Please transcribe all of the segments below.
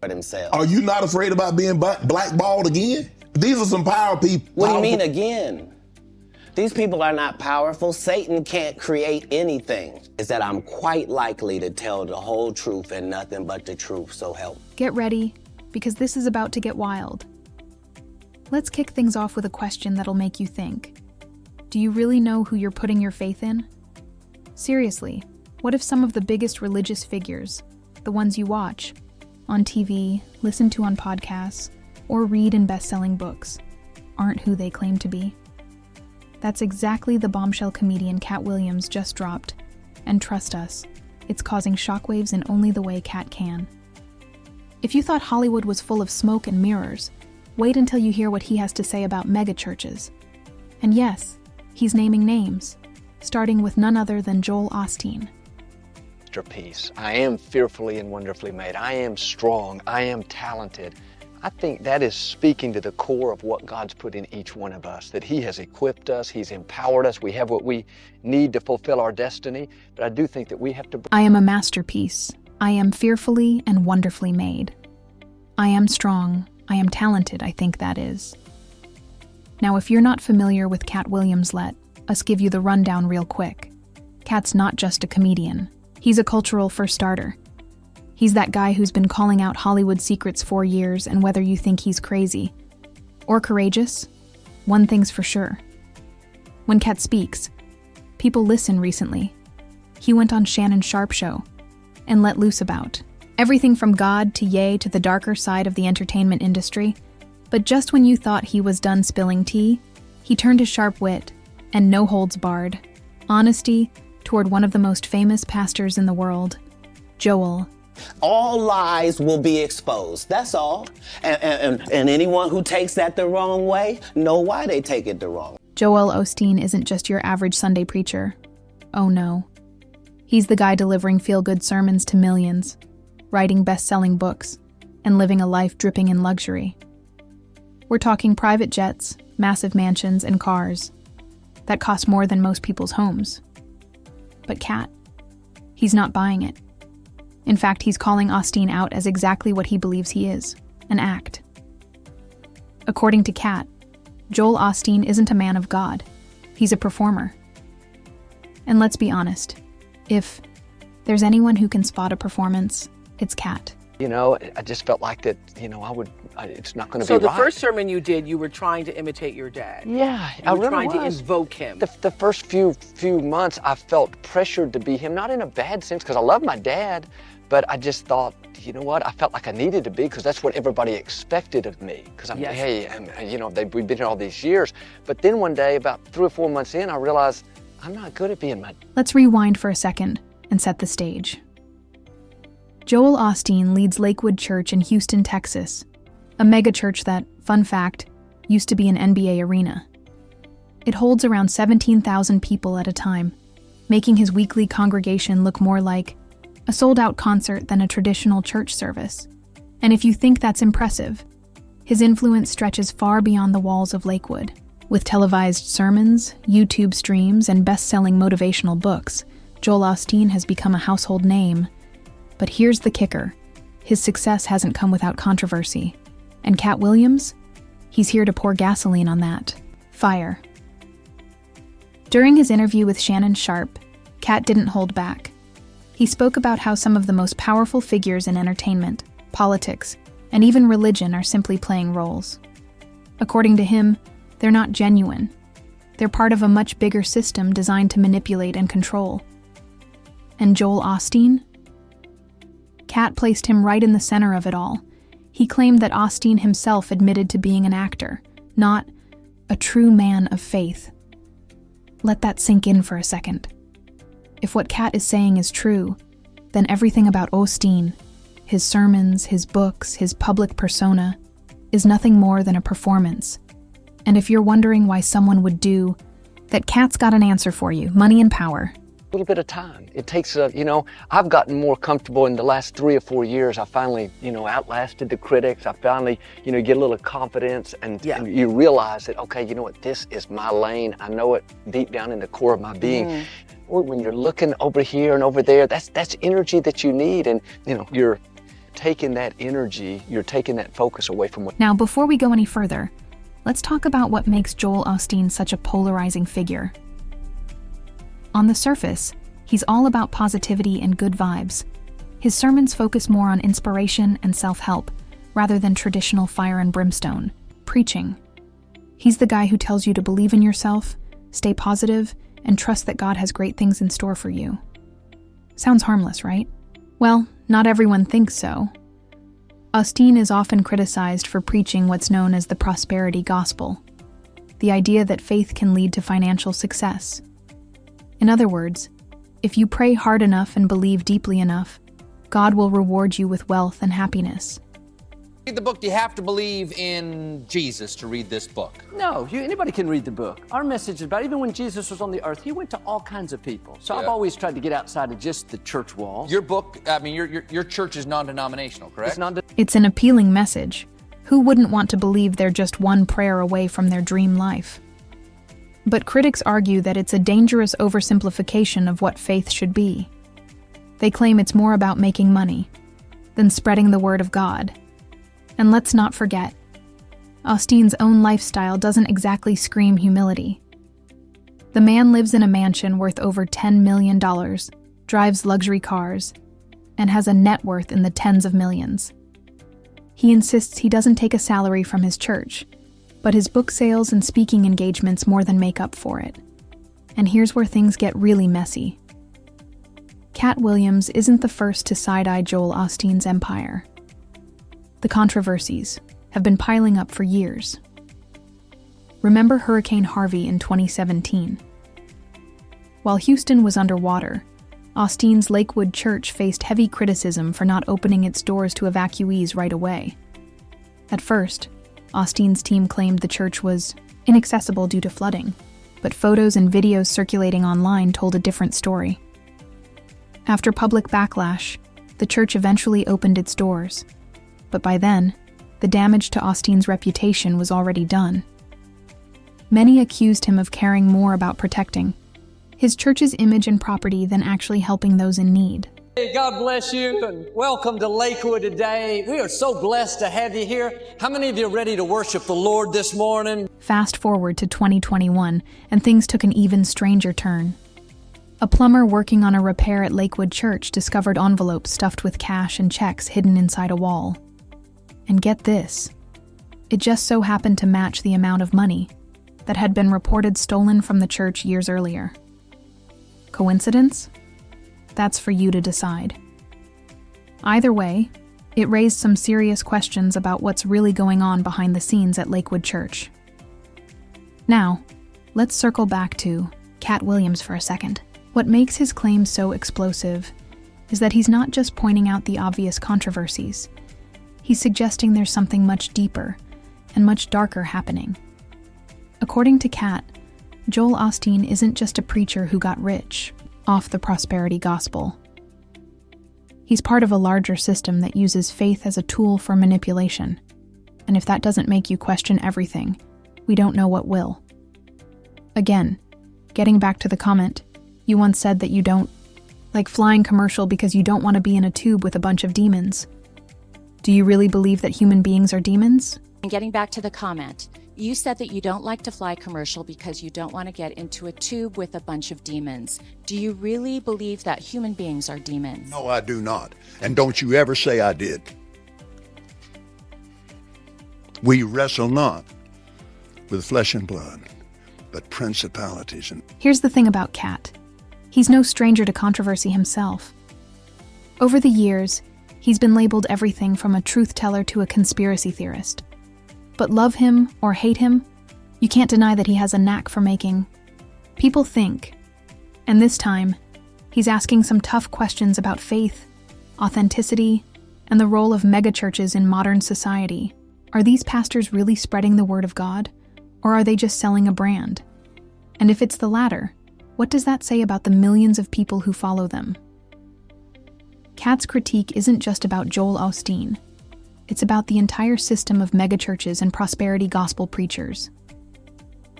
For themselves. Are you not afraid about being blackballed again? These are some power people. What do you mean again? These people are not powerful. Satan can't create anything. Is that I'm quite likely to tell the whole truth and nothing but the truth, so help. Get ready, because this is about to get wild. Let's kick things off with a question that'll make you think. Do you really know who you're putting your faith in? Seriously, what if some of the biggest religious figures, the ones you watch, on TV, listen to on podcasts, or read in best-selling books, aren't who they claim to be? That's exactly the bombshell comedian Katt Williams just dropped. And trust us, it's causing shockwaves in only the way Katt can. If you thought Hollywood was full of smoke and mirrors, wait until you hear what he has to say about megachurches. And yes, he's naming names, starting with none other than Joel Osteen. Masterpiece. I am fearfully and wonderfully made. I am strong. I am talented. I think that is speaking to the core of what God's put in each one of us, that He has equipped us, He's empowered us, we have what we need to fulfill our destiny, but I do think that we have to... I am a masterpiece. I am fearfully and wonderfully made. I am strong. I am talented, I think that is. Now, if you're not familiar with Katt Williams, let us give you the rundown real quick. Katt's not just a comedian. He's a cultural for starter. He's that guy who's been calling out Hollywood secrets for years, and whether you think he's crazy or courageous, one thing's for sure. When Katt speaks, people listen recently. He went on Shannon Sharpe show and let loose about everything from God to Ye to the darker side of the entertainment industry. But just when you thought he was done spilling tea, he turned his sharp wit and no holds barred honesty toward one of the most famous pastors in the world, Joel. All lies will be exposed, that's all. And anyone who takes that the wrong way, know why they take it the wrong way. Joel Osteen isn't just your average Sunday preacher. Oh no. He's the guy delivering feel-good sermons to millions, writing best-selling books, and living a life dripping in luxury. We're talking private jets, massive mansions, and cars that cost more than most people's homes. But Katt, he's not buying it. In fact, he's calling Osteen out as exactly what he believes he is, an act. According to Katt, Joel Osteen isn't a man of God. He's a performer. And let's be honest, if there's anyone who can spot a performance, it's Katt. You know, I just felt like that, you know, it's not going to be right. So the right. first sermon you did, you were trying to imitate your dad. Yeah, I really was. You were trying to invoke him. The first few months, I felt pressured to be him, not in a bad sense, because I love my dad, but I just thought, you know what, I felt like I needed to be, because that's what everybody expected of me. Because I'm, hey, you know, we've been here all these years. But then one day, about 3 or 4 months in, I realized I'm not good at being my... Let's rewind for a second and set the stage. Joel Osteen leads Lakewood Church in Houston, Texas, a megachurch that, fun fact, used to be an NBA arena. It holds around 17,000 people at a time, making his weekly congregation look more like a sold-out concert than a traditional church service. And if you think that's impressive, his influence stretches far beyond the walls of Lakewood. With televised sermons, YouTube streams, and best-selling motivational books, Joel Osteen has become a household name. But here's the kicker. His success hasn't come without controversy. And Katt Williams? He's here to pour gasoline on that fire. During his interview with Shannon Sharpe, Katt didn't hold back. He spoke about how some of the most powerful figures in entertainment, politics, and even religion are simply playing roles. According to him, they're not genuine. They're part of a much bigger system designed to manipulate and control. And Joel Osteen? Katt placed him right in the center of it all. He claimed that Osteen himself admitted to being an actor, not a true man of faith. Let that sink in for a second. If what Katt is saying is true, then everything about Osteen, his sermons, his books, his public persona, is nothing more than a performance. And if you're wondering why someone would do that, Katt's got an answer for you: money and power. A little bit of time. It takes you know, I've gotten more comfortable in the last 3 or 4 years. I finally, you know, outlasted the critics. I finally, you know, get a little confidence and you realize that, okay, you know what, this is my lane. I know it deep down in the core of my being. When you're looking over here and over there, that's energy that you need. And, you know, you're taking that energy, you're taking that focus away from what... Now, before we go any further, let's talk about what makes Joel Osteen such a polarizing figure. On the surface, he's all about positivity and good vibes. His sermons focus more on inspiration and self-help, rather than traditional fire and brimstone preaching. He's the guy who tells you to believe in yourself, stay positive, and trust that God has great things in store for you. Sounds harmless, right? Well, not everyone thinks so. Osteen is often criticized for preaching what's known as the prosperity gospel, the idea that faith can lead to financial success. In other words, if you pray hard enough and believe deeply enough, God will reward you with wealth and happiness. Read the book, do you have to believe in Jesus to read this book? No, anybody can read the book. Our message is about, even when Jesus was on the earth, he went to all kinds of people. So I've always tried to get outside of just the church walls. Your book, I mean, your church is non-denominational, correct? It's an appealing message. Who wouldn't want to believe they're just one prayer away from their dream life? But critics argue that it's a dangerous oversimplification of what faith should be. They claim it's more about making money than spreading the word of God. And let's not forget, Osteen's own lifestyle doesn't exactly scream humility. The man lives in a mansion worth over $10 million, drives luxury cars, and has a net worth in the tens of millions. He insists he doesn't take a salary from his church, but his book sales and speaking engagements more than make up for it. And here's where things get really messy. Katt Williams isn't the first to side-eye Joel Osteen's empire. The controversies have been piling up for years. Remember Hurricane Harvey in 2017? While Houston was underwater, Osteen's Lakewood Church faced heavy criticism for not opening its doors to evacuees right away. At first, Osteen's team claimed the church was inaccessible due to flooding, but photos and videos circulating online told a different story. After public backlash, the church eventually opened its doors. But by then, the damage to Osteen's reputation was already done. Many accused him of caring more about protecting his church's image and property than actually helping those in need. Hey, God bless you and welcome to Lakewood today. We are so blessed to have you here. How many of you are ready to worship the Lord this morning? Fast forward to 2021, and things took an even stranger turn. A plumber working on a repair at Lakewood Church discovered envelopes stuffed with cash and checks hidden inside a wall. And get this, it just so happened to match the amount of money that had been reported stolen from the church years earlier. Coincidence? That's for you to decide. Either way, it raised some serious questions about what's really going on behind the scenes at Lakewood Church. Now, let's circle back to Katt Williams for a second. What makes his claims so explosive is that he's not just pointing out the obvious controversies. He's suggesting there's something much deeper and much darker happening. According to Katt, Joel Osteen isn't just a preacher who got rich off the prosperity gospel. He's part of a larger system that uses faith as a tool for manipulation. And if that doesn't make you question everything, we don't know what will. Again, getting back to the comment, you once said that you don't like flying commercial because you don't want to be in a tube with a bunch of demons. Do you really believe that human beings are demons? And getting back to the comment, you said that you don't like to fly commercial because you don't want to get into a tube with a bunch of demons. Do you really believe that human beings are demons? No, I do not. And don't you ever say I did. We wrestle not with flesh and blood, but principalities and... Here's the thing about Katt. He's no stranger to controversy himself. Over the years, he's been labeled everything from a truth teller to a conspiracy theorist. But love him or hate him, you can't deny that he has a knack for making people think. And this time, he's asking some tough questions about faith, authenticity, and the role of megachurches in modern society. Are these pastors really spreading the word of God, or are they just selling a brand? And if it's the latter, what does that say about the millions of people who follow them? Katt's critique isn't just about Joel Osteen. It's about the entire system of megachurches and prosperity gospel preachers.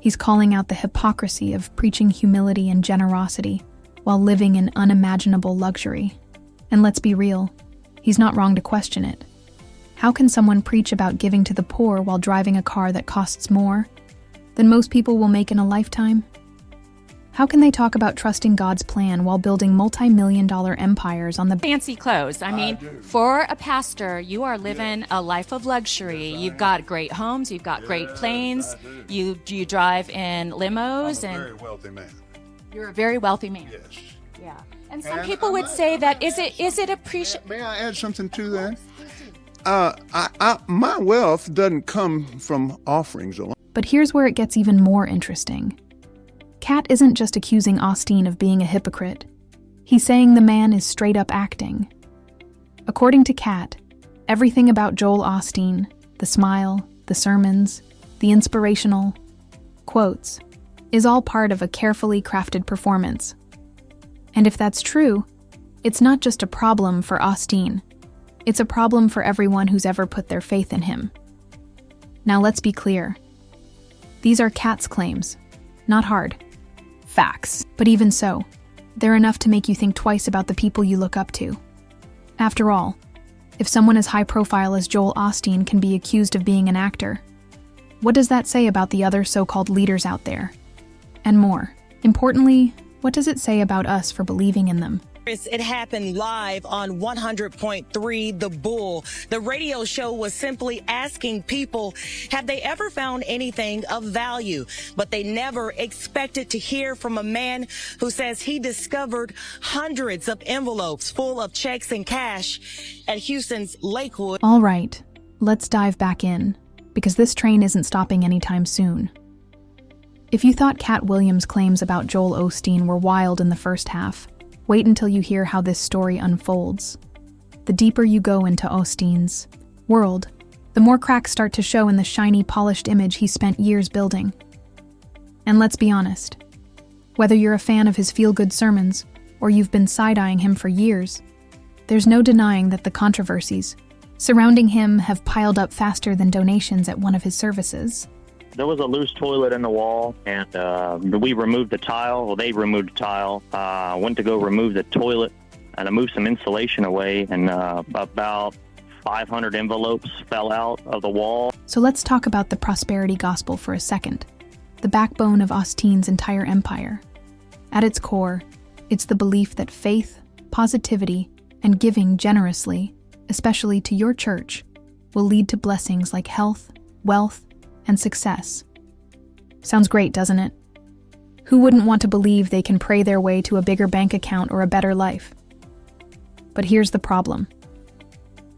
He's calling out the hypocrisy of preaching humility and generosity while living in unimaginable luxury. And let's be real, He's not wrong to question it. How can someone preach about giving to the poor while driving a car that costs more than most people will make in a lifetime? How can they talk about trusting God's plan while building multi-million-dollar empires on the fancy clothes? I mean, for a pastor, you are living a life of luxury. You've got great homes, you've got great planes, you drive in limos, I'm a and very wealthy man. you're a very wealthy man. Yes. Yeah. And some people would say that is it appreciate? May I add something to that? My wealth doesn't come from offerings alone. But here's where it gets even more interesting. Katt isn't just accusing Osteen of being a hypocrite. He's saying the man is straight up acting. According to Katt, everything about Joel Osteen, the smile, the sermons, the inspirational quotes, is all part of a carefully crafted performance. And if that's true, it's not just a problem for Osteen. It's a problem for everyone who's ever put their faith in him. Now let's be clear. These are Katt's claims, not hard facts. But even so, they're enough to make you think twice about the people you look up to. After all, if someone as high profile as Joel Osteen can be accused of being an actor, what does that say about the other so-called leaders out there? And more importantly, what does it say about us for believing in them? It happened live on 100.3 The Bull. The radio show was simply asking people, have they ever found anything of value? But they never expected to hear from a man who says he discovered hundreds of envelopes full of checks and cash at Houston's Lakewood. All right, let's dive back in, because this train isn't stopping anytime soon. If you thought Katt Williams' claims about Joel Osteen were wild in the first half, wait until you hear how this story unfolds. The deeper you go into Osteen's world, the more cracks start to show in the shiny, polished image he spent years building. And let's be honest, whether you're a fan of his feel-good sermons or you've been side-eyeing him for years, there's no denying that the controversies surrounding him have piled up faster than donations at one of his services. There was a loose toilet in the wall, and we removed the tile. Well, they removed the tile. Went to go remove the toilet, and I moved some insulation away, and about 500 envelopes fell out of the wall. So let's talk about the prosperity gospel for a second, the backbone of Osteen's entire empire. At its core, it's the belief that faith, positivity, and giving generously, especially to your church, will lead to blessings like health, wealth, and success. Sounds great, doesn't it? Who wouldn't want to believe they can pray their way to a bigger bank account or a better life? But here's the problem.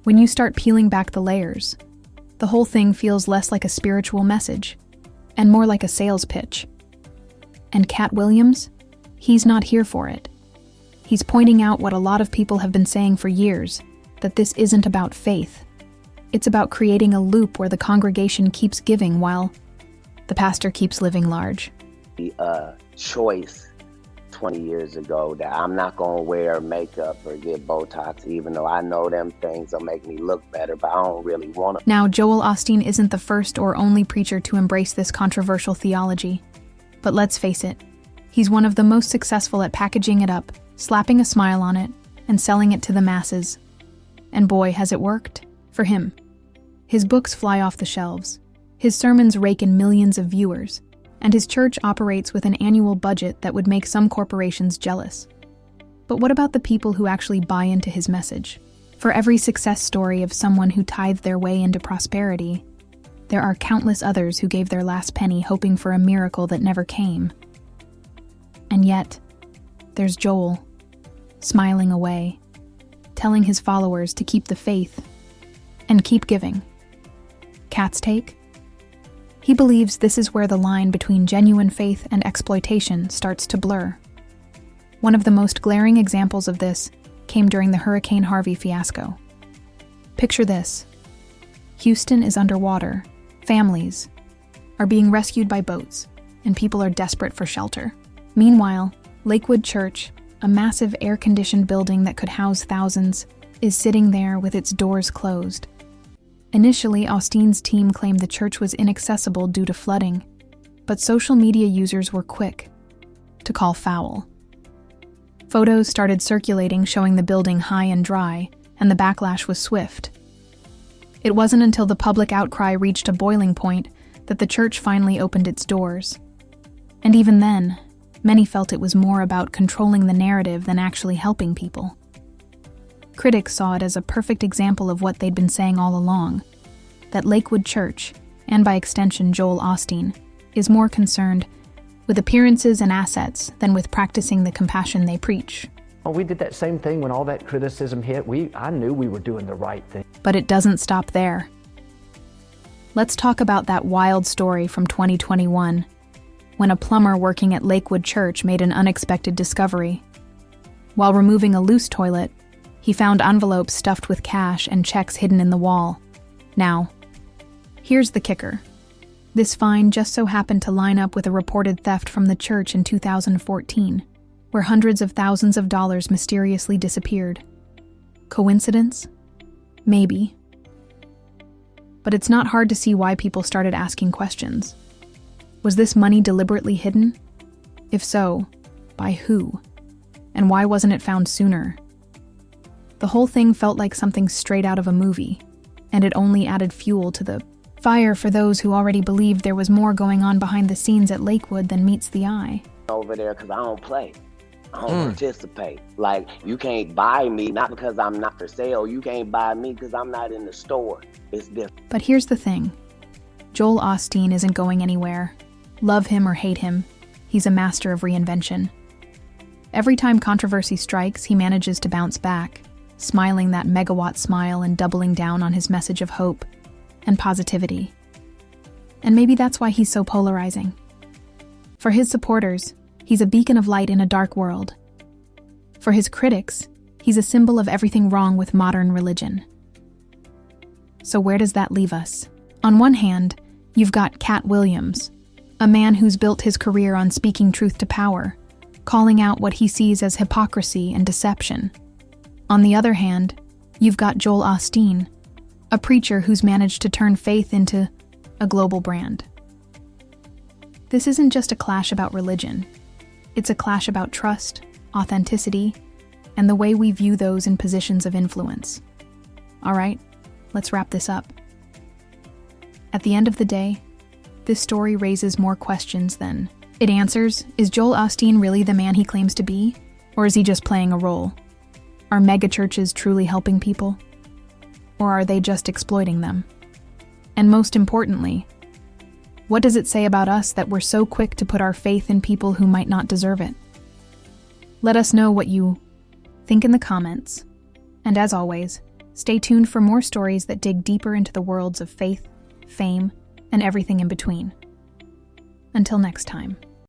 When you start peeling back the layers, the whole thing feels less like a spiritual message and more like a sales pitch. And Katt Williams, he's not here for it. He's pointing out what a lot of people have been saying for years, that this isn't about faith. It's about creating a loop where the congregation keeps giving while the pastor keeps living large. Choice 20 years ago that I'm not going to wear makeup or get Botox, even though I know them things will make me look better, but I don't really want to. Now, Joel Osteen isn't the first or only preacher to embrace this controversial theology. But let's face it, he's one of the most successful at packaging it up, slapping a smile on it, and selling it to the masses. And boy, has it worked. For him. His books fly off the shelves, his sermons rake in millions of viewers, and his church operates with an annual budget that would make some corporations jealous. But what about the people who actually buy into his message? For every success story of someone who tithed their way into prosperity, there are countless others who gave their last penny hoping for a miracle that never came. And yet, there's Joel, smiling away, telling his followers to keep the faith and keep giving. Katt's take? He believes this is where the line between genuine faith and exploitation starts to blur. One of the most glaring examples of this came during the Hurricane Harvey fiasco. Picture this. Houston is underwater, families are being rescued by boats, and people are desperate for shelter. Meanwhile, Lakewood Church, a massive air-conditioned building that could house thousands, is sitting there with its doors closed. Initially, Osteen's team claimed the church was inaccessible due to flooding, but social media users were quick to call foul. Photos started circulating showing the building high and dry, and the backlash was swift. It wasn't until the public outcry reached a boiling point that the church finally opened its doors. And even then, many felt it was more about controlling the narrative than actually helping people. Critics saw it as a perfect example of what they'd been saying all along, that Lakewood Church, and by extension Joel Osteen, is more concerned with appearances and assets than with practicing the compassion they preach. Oh, we did that same thing when all that criticism hit. I knew we were doing the right thing. But it doesn't stop there. Let's talk about that wild story from 2021, when a plumber working at Lakewood Church made an unexpected discovery. While removing a loose toilet, he found envelopes stuffed with cash and checks hidden in the wall. Now, here's the kicker. This find just so happened to line up with a reported theft from the church in 2014, where hundreds of thousands of dollars mysteriously disappeared. Coincidence? Maybe. But it's not hard to see why people started asking questions. Was this money deliberately hidden? If so, by who? And why wasn't it found sooner? The whole thing felt like something straight out of a movie, and it only added fuel to the fire for those who already believed there was more going on behind the scenes at Lakewood than meets the eye. Over there because I don't play. I don't participate. Like, you can't buy me, not because I'm not for sale. You can't buy me because I'm not in the store. It's different. But here's the thing. Joel Osteen isn't going anywhere. Love him or hate him, he's a master of reinvention. Every time controversy strikes, he manages to bounce back, smiling that megawatt smile and doubling down on his message of hope and positivity. And maybe that's why he's so polarizing. For his supporters, he's a beacon of light in a dark world. For his critics, he's a symbol of everything wrong with modern religion. So where does that leave us? On one hand, you've got Katt Williams, a man who's built his career on speaking truth to power, calling out what he sees as hypocrisy and deception. On the other hand, you've got Joel Osteen, a preacher who's managed to turn faith into a global brand. This isn't just a clash about religion. It's a clash about trust, authenticity, and the way we view those in positions of influence. All right, let's wrap this up. At the end of the day, this story raises more questions than it answers. Is Joel Osteen really the man he claims to be? Or is he just playing a role? Are megachurches truly helping people? Or are they just exploiting them? And most importantly, what does it say about us that we're so quick to put our faith in people who might not deserve it? Let us know what you think in the comments. And as always, stay tuned for more stories that dig deeper into the worlds of faith, fame, and everything in between. Until next time.